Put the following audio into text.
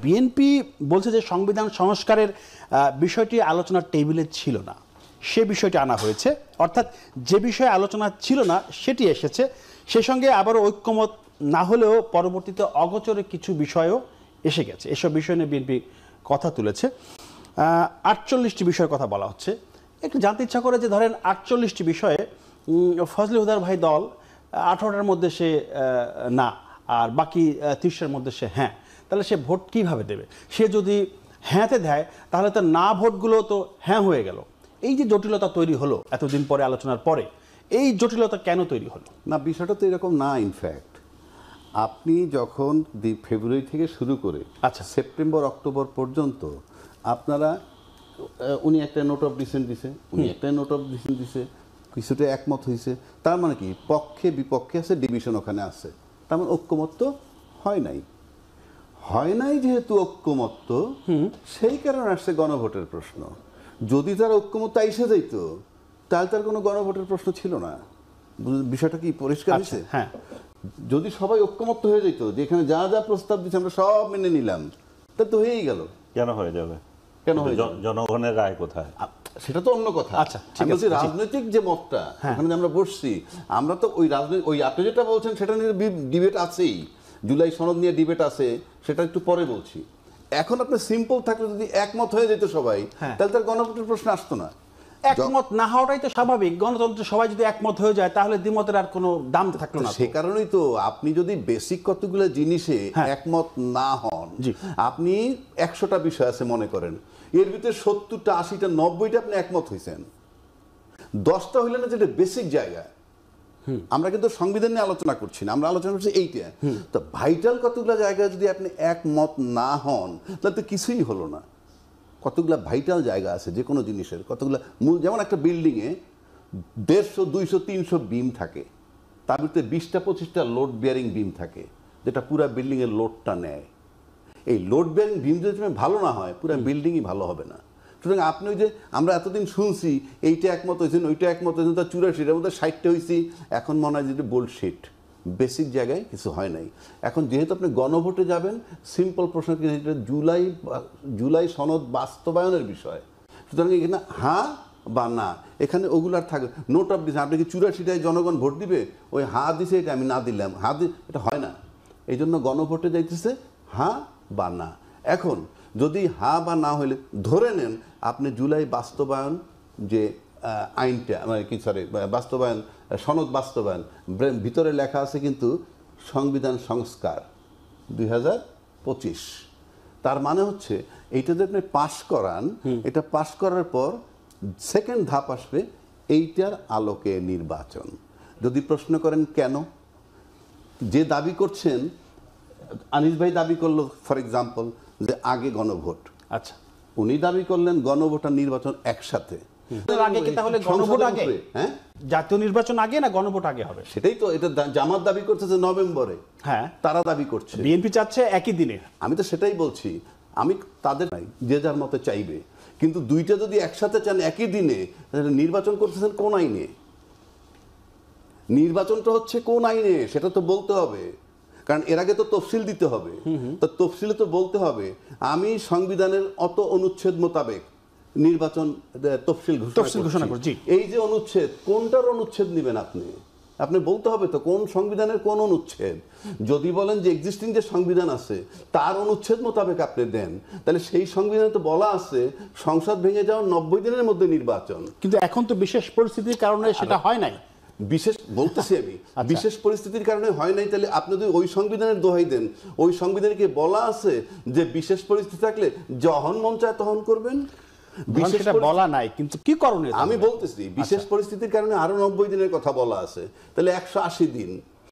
BNP বলছে যে সংবিধান সংস্কারের বিষয়টি আলোচনার টেবিলে ছিল না, সে বিষয়টি আনা হয়েছে, অর্থাৎ যে বিষয়ে আলোচনা ছিল না সেটি এসেছে। সেই সঙ্গে আবারও ঐক্যমত না হলেও পরবর্তীতে অগোচরে কিছু বিষয়ও এসে গেছে। এসব বিষয় নিয়ে বিএনপি কথা তুলেছে। 48টি বিষয়ের কথা বলা হচ্ছে। একটু জানতে ইচ্ছা করে যে ধরেন 48টি বিষয়ে ফজলে হুদার ভাই দল 18টার মধ্যে সে না, আর বাকি 30টার মধ্যে সে হ্যাঁ, তাহলে সে ভোট কিভাবে দেবে? সে যদি হ্যাঁতে দেয় তাহলে তো না ভোটগুলো তো হ্যাঁ হয়ে গেল। এই যে জটিলতা তৈরি হলো এতদিন পরে, আলোচনার পরে, এই জটিলতা কেন তৈরি হলো? না, বিষয়টা তো এরকম না। ইনফ্যাক্ট আপনি যখন ফেব্রুয়ারি থেকে শুরু করে আচ্ছা সেপ্টেম্বর অক্টোবর পর্যন্ত আপনারা উনি একটা নোট অফ ডিসেন্ট দিছে, উনি একটা নোট অফ ডিসেন্ট দিছে, কিছুটা একমত হয়েছে। তার মানে কি পক্ষে বিপক্ষে আছে, ডিভিশন ওখানে আছে। তার মানে ঐক্যমত তো হয় নাই। হয় নাই যেহেতু ঐক্যমত, সেই কারণে আসছে গণভোটের প্রশ্ন। যদি তার ঐক্যমত আইসে যাইত তাহলে তার কোনো গণভোটের প্রশ্ন ছিল না। বিষয়টা কি পরিষ্কার হয়েছে? হ্যাঁ, যদি সবাই ঐক্যমত হয়ে যেত যে এখানে যা যা প্রস্তাব দিচ্ছে আমরা সব মেনে নিলাম, তা তো হয়েই গেল। কেন হয়ে যাবে? কেন হয়ে যাবে? জনগণের রায় কোথায়? সেটা তো অন্য কথা। আচ্ছা, ঠিক আছে। রাজনৈতিক যে মতটা ওখানে আমরা বসছি, আমরা তো ওই রাজনৈতিক, ওই আপনি যেটা বলছেন সেটা নিয়ে ডিবেট আছেই, জুলাই সনদ নিয়ে ডিবেট আছে, সেটা একটু পরে বলছি। এখন আপনি সিম্পল থাকলে যদি একমত হয়ে যেত সবাই, তাহলে তার গণভোটের প্রশ্ন আসতো না। একমত না হওয়াটাই তো স্বাভাবিক। গণতন্ত্রে সবাই যদি একমত হয়ে যায় তাহলে দ্বিমতের আর কোনো দাম থাকলো না। সে কারণেই তো আপনি যদি বেসিক কতগুলো জিনিসে একমত না হন, আপনি 100টা বিষয় আছে মনে করেন, এর ভিতরে 70টা 80টা 90টা আপনি একমত হয়েছেন, 10টা হইলে না যেটা বেসিক জায়গা। আমরা কিন্তু সংবিধান নিয়ে আলোচনা করছি না, আমরা আলোচনা করছি এইটা। তো ভাইটাল কতগুলো জায়গায় যদি আপনি একমত না হন তাহলে তো কিছুই হলো না। কতগুলো ভাইটাল জায়গা আছে যে কোনো জিনিসের, কতগুলো মূল, যেমন একটা বিল্ডিংয়ে 150, 200, 300 বিম থাকে, তার ভিতরে 20টা 25টা লোড বিয়ারিং বিম থাকে, যেটা পুরো বিল্ডিংয়ের লোডটা নেয়। এই লোড বিয়ারিং বিম যদি ভালো না হয় পুরো বিল্ডিংই ভালো হবে না। সুতরাং আপনি ওই যে আমরা এতদিন শুনছি এইটা একমত হয়েছেন, ওইটা একমত হয়েছেন, তার 84, এর মধ্যে 60টা হয়েছি, এখন মনে হয় যেটা বোল্ডশিট, বেসিক জায়গায় কিছু হয় নাই। এখন যেহেতু আপনি গণভোটে যাবেন, সিম্পল প্রশ্ন কিন্তু জুলাই সনদ বাস্তবায়নের বিষয়। সুতরাং এখানে হ্যাঁ বা না, এখানে ওগুলার থাকবে নোট অফ ডিসেন্ট। আপনি কি 84টায় জনগণ ভোট দিবে? ওই হ্যাঁ দিছে, এটা আমি না দিলাম, এটা হয় না। এই জন্য গণভোটে যাইতেছে হ্যাঁ বা না। এখন যদি হ্যাঁ বা না হইলে ধরে নেন আপনি জুলাই বাস্তবায়ন যে আইনটা, মানে কি সরি বাস্তবায়ন সনদ বাস্তবায়ন, ভিতরে লেখা আছে কিন্তু সংবিধান সংস্কার 2025। তার মানে হচ্ছে এইটা যদি আপনি পাশ করান, এটা পাশ করার পর সেকেন্ড ধাপ আসবে এইটার আলোকে নির্বাচন। যদি প্রশ্ন করেন কেন, যে দাবি করছেন, আনিস ভাই দাবি করলো ফর এক্সাম্পল যে আগে গণভোট, আচ্ছা উনি দাবি করলেন গণভোট আর নির্বাচন একসাথে। আগে কি তাহলে গণভোট আগে? হ্যাঁ, জাতীয় নির্বাচন আগে না গণভোট আগে হবে? সেটাই তো, এটা জামাত দাবি করতেছে নভেম্বরে, হ্যাঁ তারা দাবি করছে, বিএনপি চাচ্ছে একই দিনে। আমি তো সেটাই বলছি, আমি তাদের নাই, যে যার মতো চাইবে, কিন্তু দুইটা যদি একসাথে চান একই দিনে, নির্বাচন করতেছেন কোন আইনে? নির্বাচনটা হচ্ছে কোন আইনে সেটা তো বলতে হবে, কারণ এর আগে তো তফসিল দিতে হবে। তো তফসিলে তো বলতে হবে আমি সংবিধানের অত অনুচ্ছেদ মোতাবেক নির্বাচন তফসিল ঘোষণা করছি। এই যে অনুচ্ছেদ, কোনটার অনুচ্ছেদ নেবেন আপনি? আপনি বলতে হবে তো কোন সংবিধানের কোন অনুচ্ছেদ। যদি বলেন যে এক্সিস্টিং যে সংবিধান আছে তার অনুচ্ছেদ মোতাবেক আপনি দেন, তাহলে সেই সংবিধানে তো বলা আছে সংসদ ভেঙে যাওয়ার 90 দিনের মধ্যে নির্বাচন। কিন্তু এখন তো বিশেষ পরিস্থিতির কারণে সেটা হয় নাই। বিশেষ বলতেছি আমি, বিশেষ পরিস্থিতির কারণে হয় নাই। তাহলে আপনি যদি ওই সংবিধানের দোহাই দেন, ওই সংবিধানে কি বলা আছে যে বিশেষ পরিস্থিতি থাকলে যখন মন চায় তখন করবেন? বিশেষটা বলা নাই, কিন্তু কি করণীয় আমি বলতেছি বিশেষ পরিস্থিতির কারণে আরো 90 দিনের কথা বলা আছে, তাহলে 180 দিন।